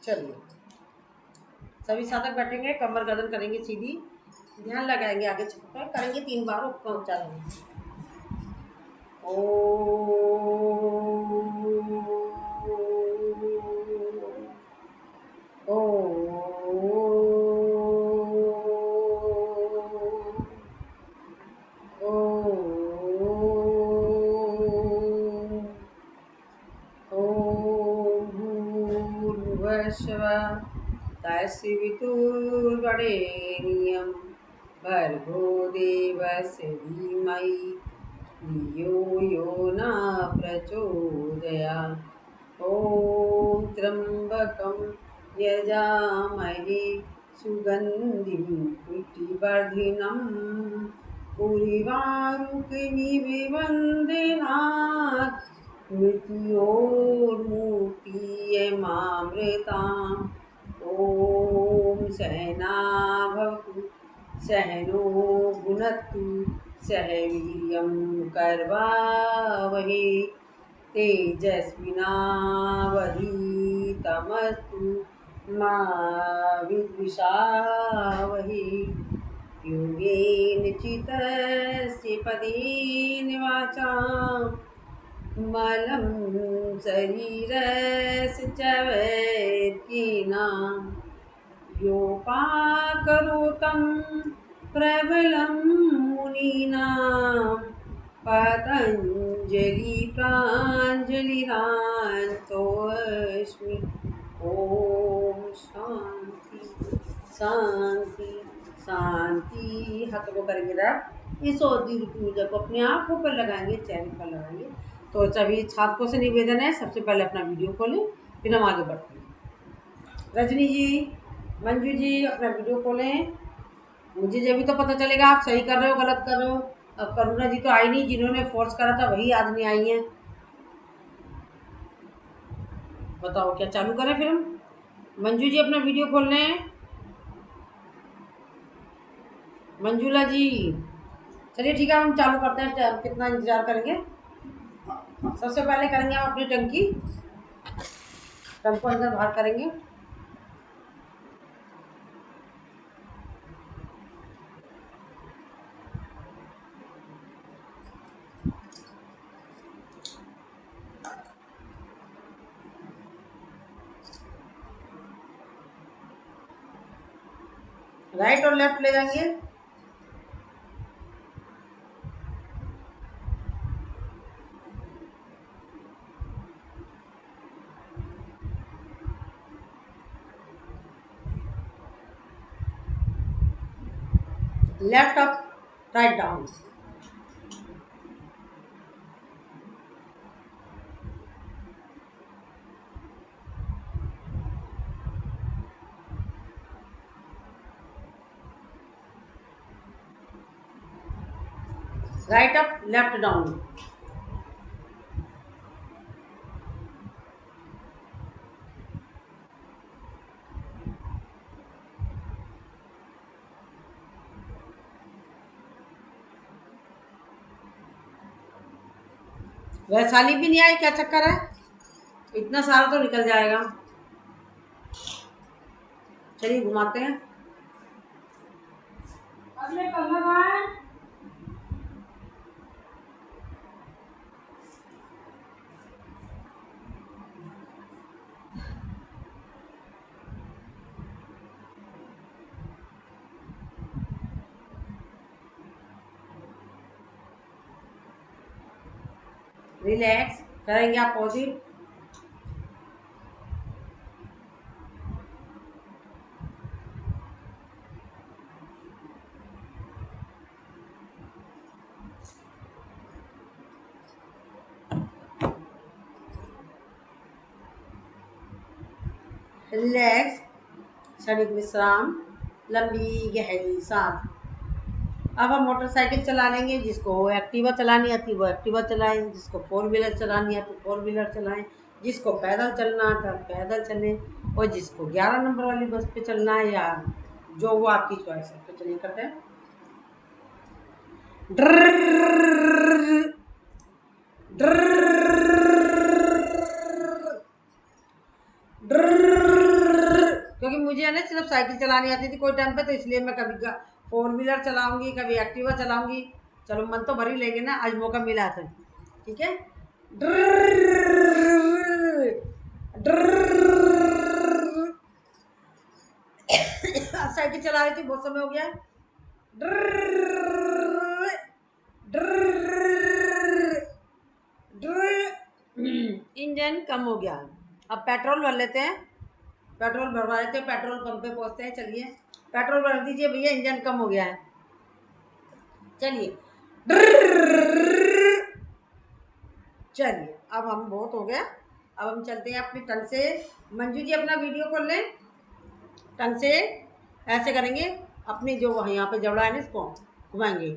चलिए सभी साधक बैठेंगे, कमर गर्दन करेंगे सीधी, ध्यान लगाएंगे, आगे पर करेंगे 3 बार, ऊपर चलेंगे। ओ ओ तस्वितुर्वरेण्यं भर्गो देवस्य धीमहि धियो यो न प्रचोदयात्। ॐ त्र्यम्बकं यजामहे सुगन्धिं पुष्टिवर्धिनम् उर्वारुकमिव मृत्योर्मुक्तियमामृताम्। ॐ सहना भवतु सहनो भुनक्तु सह वीर्यं करवावहै तेजस्विनावधीतमस्तु मा विद्विषावहै। योगेन चितस्य पदेन वाचां मलं शरीरस्य च वैद्येनां योपाकरोतं प्रबलं मुनीनां पतञ्जलि प्राञ्जलिरान्तोऽस्मि। ॐ शांति शांति शांति। हाथों को करेंगे रब। इस औदी रूपी ऊर्जा को अपने आँखों पर लगाएंगे, चेहरे पर लगाएंगे। तो सभी छात्रों से निवेदन है, सबसे पहले अपना वीडियो खोलें, फिर हम आगे बढ़ते हैं। रजनी जी, मंजू जी, अपना वीडियो खोलें। मुझे जब भी तो पता चलेगा आप सही कर रहे हो गलत कर रहे हो। अब करुणा जी तो आई नहीं, जिन्होंने फोर्स करा था वही आज नहीं आई हैं। बताओ क्या चालू करें फिर हम? मंजू जी अपना वीडियो खोल लें। मंजूला जी, चलिए ठीक है, हम चालू करते हैं। कितना इंतजार करेंगे? सबसे पहले करेंगे हम अपनी टंकी अंदर बाहर करेंगे। राइट और लेफ्ट ले जाएंगे। Left up, write down. Right up, left down. Vaishali भी नहीं आई, क्या चक्कर है? इतना सारा तो निकल जाएगा। चलिए घुमाते हैं। अगले कलर है। रिलैक्स करेंगे आप पॉजिटिव। रिलैक्स, क्षणिक विश्राम, लंबी गहरी सांस। अब हम मोटरसाइकिल चला लेंगे। जिसको एक्टिवा चलानी आती वो एक्टिवा चलाएं, जिसको 4 व्हीलर चलानी आती 4 व्हीलर चलाएं, जिसको पैदल चलना आता पैदल चलें, और जिसको 11 नंबर वाली बस पे चलना है या जो वो आपकी चॉइस है। तो चलिए करते हैं। मुझे है ना सिर्फ साइकिल चलानी आती थी कोई टाइम पे, तो इसलिए मैं कभी 4 व्हीलर चलाऊंगी, कभी एक्टिवा चलाऊंगी। चलो मन तो भर ही लेंगे ना, आज मौका मिला तो। ठीक है। साइकिल चला रही थी, बहुत समय हो गया। इंजन कम हो गया। अब पेट्रोल भर लेते हैं, पेट्रोल भरवा लेते हैं, पेट्रोल पंप पे पहुंचते हैं। चलिए पेट्रोल भर दीजिए भैया, इंजन कम हो गया है। चलिए चलिए अब हम बहुत हो गया, अब हम चलते हैं अपने टंग से। मंजू जी अपना वीडियो खोल लें, टंग से ऐसे करेंगे, अपनी जो यहाँ पे जबड़ा है ना इसको घुमाएंगे।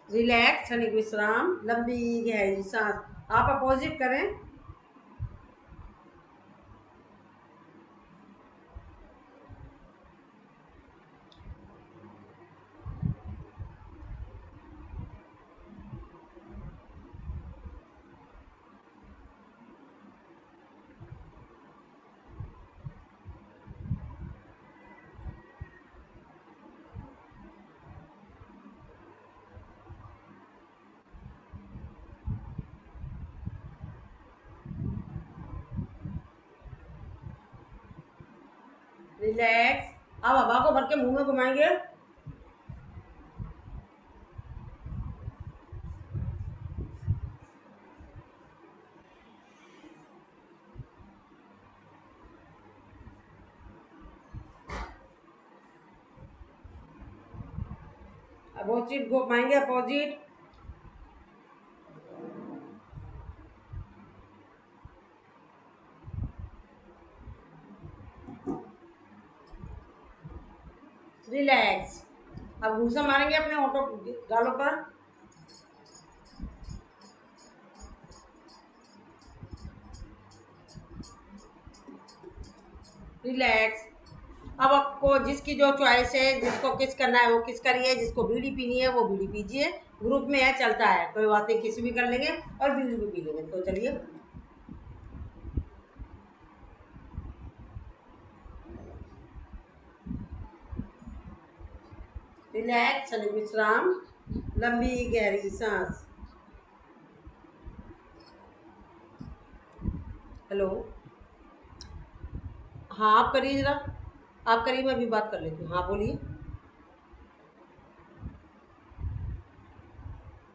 रिलैक्स, क्षणिक विश्राम, लंबी गहरी सांस। आप अपोजिट करें। रिलैक्स। अब हवा को भर के मुंह में घुमाएंगे। अपोजिट घुमाएंगे, अपोजिट। रिलैक्स। अब घूसा मारेंगे अपने होठों गालों पर। रिलैक्स। अब आपको जिसकी जो चॉइस है, जिसको किस करना है वो किस करिए, जिसको बीड़ी पीनी है वो बीड़ी पीजिए। ग्रुप में है, चलता है, कोई बात नहीं, किसी भी कर लेंगे और बीड़ी भी पी लेंगे। तो चलिए रिलैक्स, क्षणिक विश्राम, लंबी गहरी सांस। हेलो, हाँ आप करिए जरा, आप करिए, मैं अभी बात कर लेती हूँ। हाँ बोलिए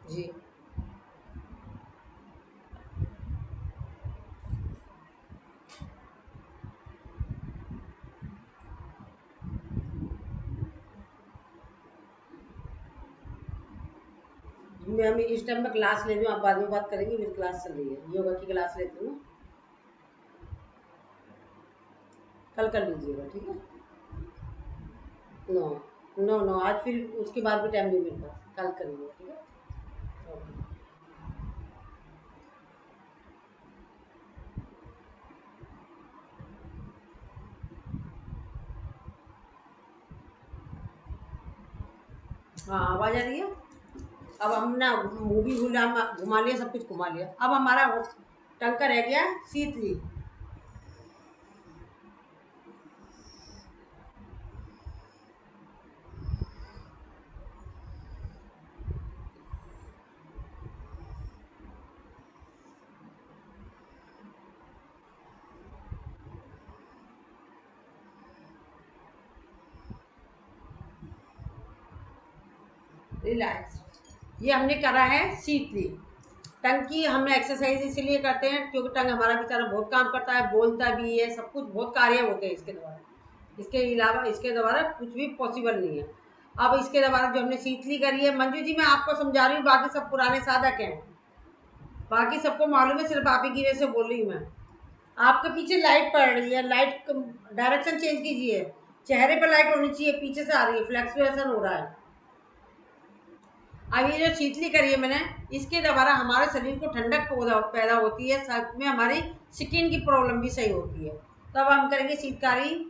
जी। मैं अभी इस टाइम में क्लास ले रही हूँ, आप बाद में बात करेंगे, मेरी क्लास चल रही है, योगा की क्लास लेती हूँ। कल कर लीजिएगा, ठीक है। नो नो नो, आज फिर उसके बाद भी टाइम नहीं मेरे पास, कल करेंगे, ठीक है। ओके। हाँ आवाज़ आ रही है। अब हम ना मूवी घुमा लिया, सब कुछ घुमा लिया, अब हमारा टंग का रह गया शीतली। रिलैक्स। ये हमने करा है शीतली। टंग की हम एक्सरसाइज इसीलिए करते हैं क्योंकि टंग हमारा बेचारा बहुत काम करता है, बोलता भी है, सब कुछ बहुत कार्य होते हैं इसके द्वारा। इसके अलावा इसके द्वारा कुछ भी पॉसिबल नहीं है। अब इसके द्वारा जो हमने शीतली करी है, मंजू जी मैं आपको समझा रही हूँ, बाकी सब पुराने साधक हैं, बाकी सबको मालूम है, सिर्फ आप ही की वजह से बोल रही हूँ मैं। आपके पीछे लाइट पड़ रही है, लाइट डायरेक्शन चेंज कीजिए। चेहरे पर लाइट होनी चाहिए, पीछे से आ रही है, फ्लैक्चुएशन हो रहा है। अब ये जो शीतली करी है मैंने, इसके द्वारा हमारे शरीर को ठंडक पैदा होती है, साथ में हमारी स्किन की प्रॉब्लम भी सही होती है। तो अब हम करेंगे शीतकारी।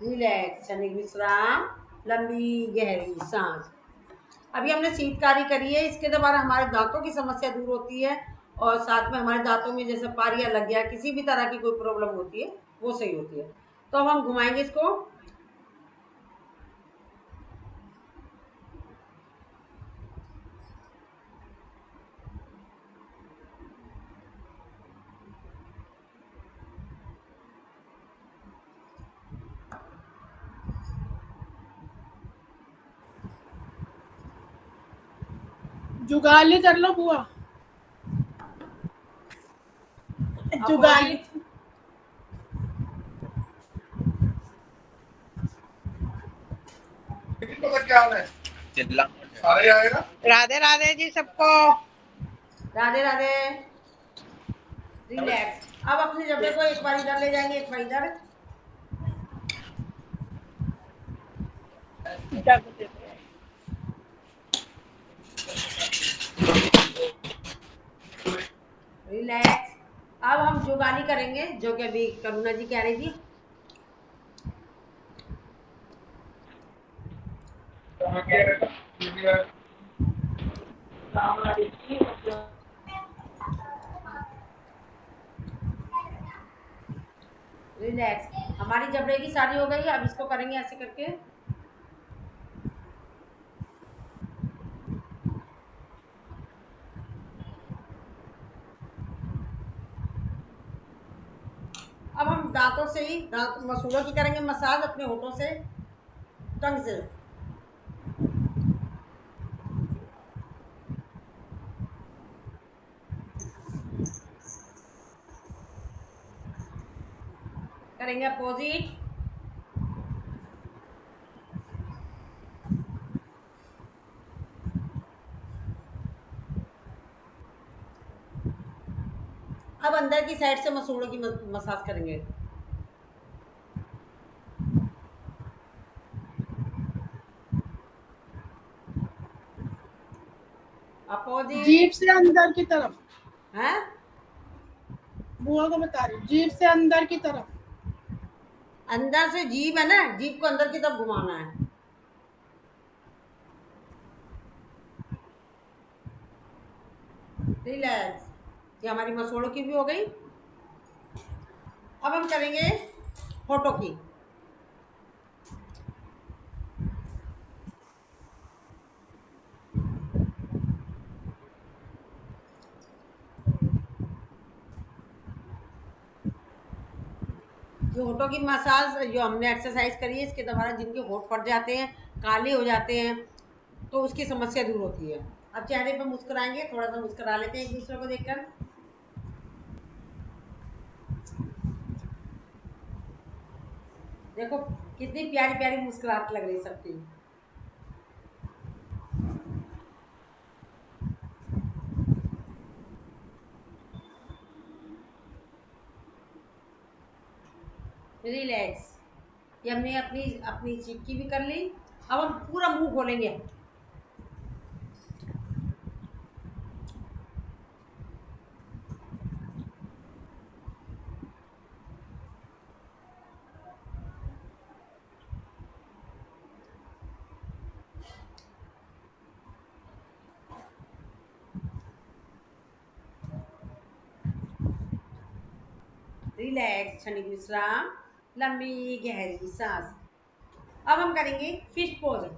रिलैक्स, यानी विश्राम, लंबी गहरी सांस। अभी हमने शीतकारी करी है, इसके द्वारा हमारे दांतों की समस्या दूर होती है और साथ में हमारे दांतों में जैसे पारियां लग गया, किसी भी तरह की कोई प्रॉब्लम होती है वो सही होती है। तो अब हम घुमाएंगे इसको। जुगाली कर लो बुआ, जुगाली। क्या हाल है? सारे आएगा। राधे राधे जी सबको। राधे राधे। रिलैक्स। अब अपने जबड़े को एक बार इधर ले जाएंगे, एक बार इधर। रिलैक्स। अब हम जुगाली करेंगे, जो कि अभी करुणा जी कह रही थी। रिलैक्स। हमारी जबड़े की शादी हो गई है, अब इसको करेंगे ऐसे करके। अब हम दांतों से ही, दांत मसूड़ों की करेंगे मसाज अपने होठों से, टंग से। करेंगे अपोजिट। अब अंदर की साइड से मसूड़ों की मसाज करेंगे। अपोजिट। जीभ से अंदर की तरफ। है बुआ को बता रही, जीभ से अंदर की तरफ। अंदर से जीभ है ना, जीभ को अंदर की तरफ घुमाना है। रिलैक्स। ये हमारी मसूड़ों की भी हो गई। अब हम करेंगे होठों की। जो होठों की मसाज जो हमने एक्सरसाइज करी है, इसके द्वारा जिनके होठ फट जाते हैं, काले हो जाते हैं, तो उसकी समस्या दूर होती है। अब चेहरे पर मुस्कुराएंगे, थोड़ा सा मुस्कुरा लेते हैं एक दूसरे को देखकर। देखो कितनी प्यारी प्यारी मुस्कुराहट लग रही है सबकी। रिलैक्स। ये हमने अपनी अपनी चीख की भी कर ली। अब हम पूरा मुंह खोलेंगे। रिलैक्स, क्षणिक विश्राम, लंबी गहरी सांस। अब हम करेंगे फिश पोज।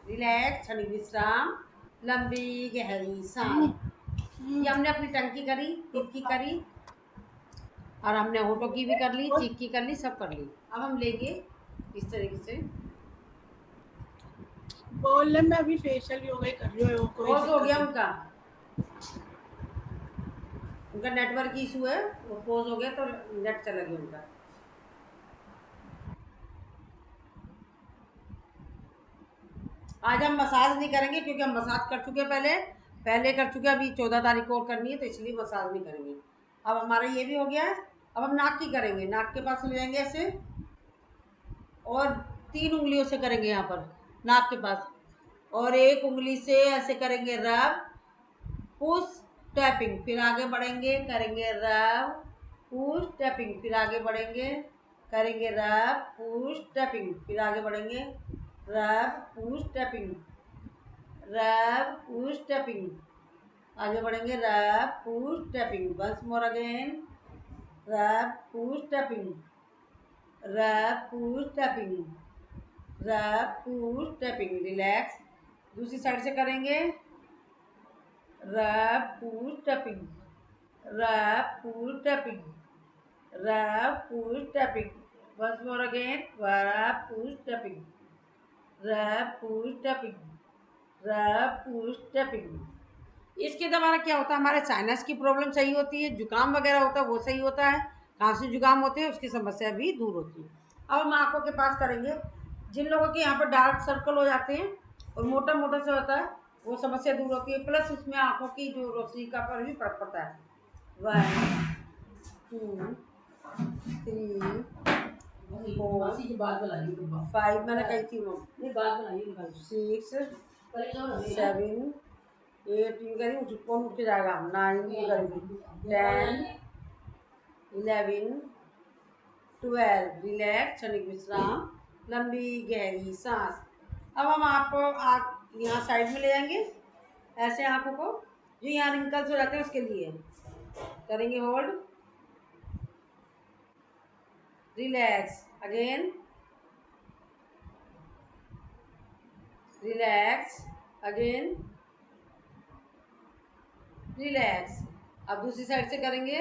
रिलैक्स, क्षणिक विश्राम, लंबी गहरी सांस। ये हमने अपनी टंग की करी, टिप की करी, और हमने होठों की भी कर ली, चीक की कर ली, सब कर ली। अब हम लेंगे इस तरीके से। बोल ले मैं अभी फेशियल योगा ही कर रही हूँ, कोई पॉज हो दिक्कत गया नहीं। उनका, उनका नेटवर्क इशू है, वो पॉज हो गया तो नेट चला गया उनका। आज हम मसाज नहीं करेंगे क्योंकि हम मसाज कर चुके हैं, पहले कर चुके हैं, अभी 14 तारीख को और करनी है, तो इसलिए मसाज नहीं करेंगे। अब हमारा ये भी हो गया है। अब हम नाक की करेंगे। नाक के पास ले जाएंगे ऐसे, और 3 उंगलियों से करेंगे यहाँ पर नाक के पास, और 1 उंगली से ऐसे करेंगे रब, पुश, टैपिंग, फिर आगे बढ़ेंगे, करेंगे रब, पुश, टैपिंग, फिर आगे बढ़ेंगे, करेंगे रब, पुश, टैपिंग, फिर आगे बढ़ेंगे, rub, push, tapping, rub, push, tapping, आगे बढ़ेंगे, rub, push, tapping, once more again, rub, push, tapping, rub, push, tapping, rub, push, tapping, relax. दूसरी साइड से करेंगे, rub, push, tapping, rub, push, tapping, rub, push, tapping, once more again, rub, push, tapping, rub, push, tapping, rub, push, tapping. इसके द्वारा क्या होता है, हमारे sinus की प्रॉब्लम सही होती है, जुकाम वगैरह होता है वो सही होता है, खांसी जुकाम होते हैं उसकी समस्या भी दूर होती है। अब हम आंखों के पास करेंगे। जिन लोगों के यहाँ पर डार्क सर्कल हो जाते हैं और मोटा मोटा से होता है, वो समस्या दूर होती है, प्लस उसमें आंखों की जो रोशनी का पर भी फर्क पड़ता है। 1 2 3 4 5 मैंने कही थी वो, 6 7 8 करी, कौन उठ के जाएगा, 9 करेंगे, 10 11 12, रिलैक्स, क्षणिक विश्राम, लंबी गहरी सांस। अब हम आपको यहाँ साइड में ले जाएंगे, ऐसे आंखों को जो यहाँ रिंकल्स हो जाते हैं उसके लिए करेंगे hold, relax again, relax again, relax. अब दूसरी साइड से करेंगे,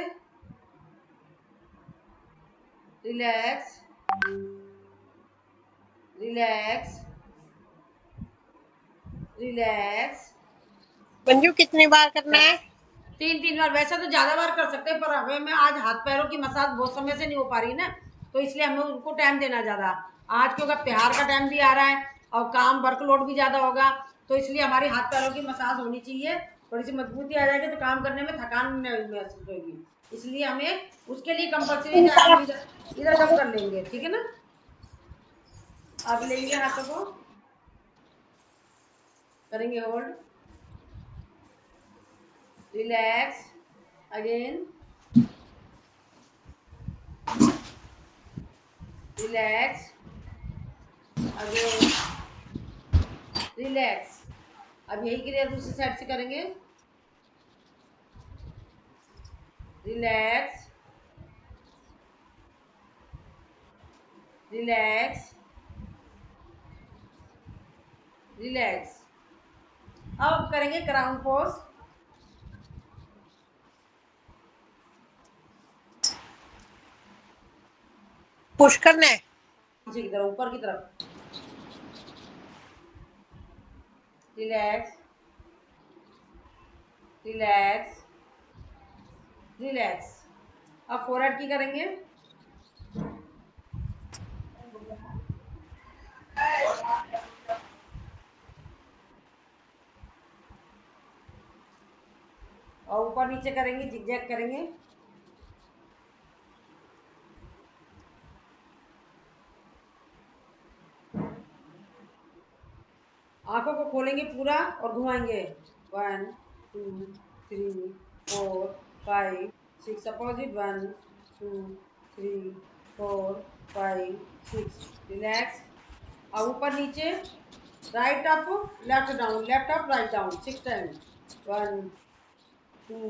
रिलैक्स, रिलैक्स, रिलैक्स। मंजू कितनी बार करना है? 3 बार। वैसे तो ज्यादा बार कर सकते हैं, पर हमें मैं आज हाथ पैरों की मसाज बहुत समय से नहीं हो पा रही ना, तो इसलिए हमें उनको टाइम देना ज्यादा। आज क्योंकि त्योहार का टाइम भी आ रहा है और काम वर्कलोड भी ज्यादा होगा, तो इसलिए हमारी हाथ पैरों की मसाज होनी चाहिए, थोड़ी सी मजबूती आ जाएगी तो काम करने में थकान महसूस होगी, इसलिए हमें उसके लिए कंपल्सरी टाइम हम इधर कम कर लेंगे, ठीक है ना। अब लेंगे हाथों को, करेंगे hold, relax again, relax again, relax. अब यही क्रिया दूसरी साइड से करेंगे, रिलैक्स, रिलैक्स, रिलैक्स। अब करेंगे क्राउन पोज, पुश करना है। नीचे की तरफ, ऊपर की तरफ, रिलैक्स, रिलैक्स, रिलैक्स। अब फोरहेड की करेंगे, और ऊपर नीचे करेंगे, जिगजैग करेंगे, आंखों को खोलेंगे पूरा और घुमाएंगे, 1 2 3 4 5 6, अपोजिट, 1 2 3 4 5 6, रिलैक्स। और ऊपर नीचे, right up, left down, left up, write down, 6 time, 1 2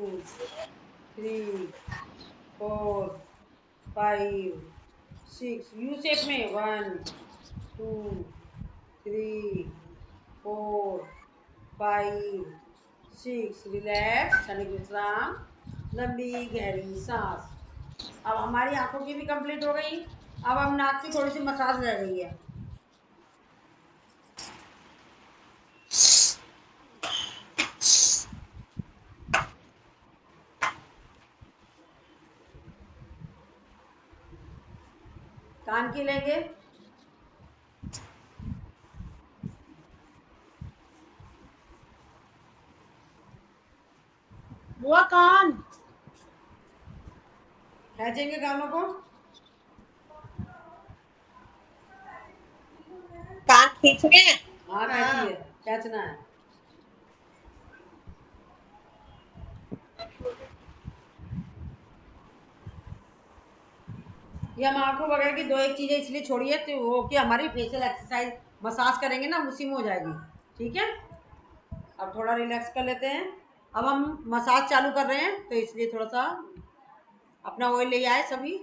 3 4 5 6, U shape में, 1 2 3 4 5 6 रिलैक्स, क्षणिक विश्राम, लंबी गहरी सांस। अब हमारी आंखों की भी कंप्लीट हो गई। अब हम नाक की थोड़ी सी मसाज रह गई है। कान की लेंगे। बुआ कान। खींचेंगे कानों को। कान खींचने हैं? हाँ हाँ। खींचिए, खींचना है। ये हम आंखों वगैरह की दो एक चीजें इसलिए छोड़िए तो वो कि हमारी फेशियल एक्सरसाइज मसाज करेंगे ना उसी में हो जाएगी। ठीक है, अब थोड़ा रिलैक्स कर लेते हैं। अब हम मसाज चालू कर रहे हैं तो इसलिए थोड़ा सा अपना ऑयल ले आए सभी।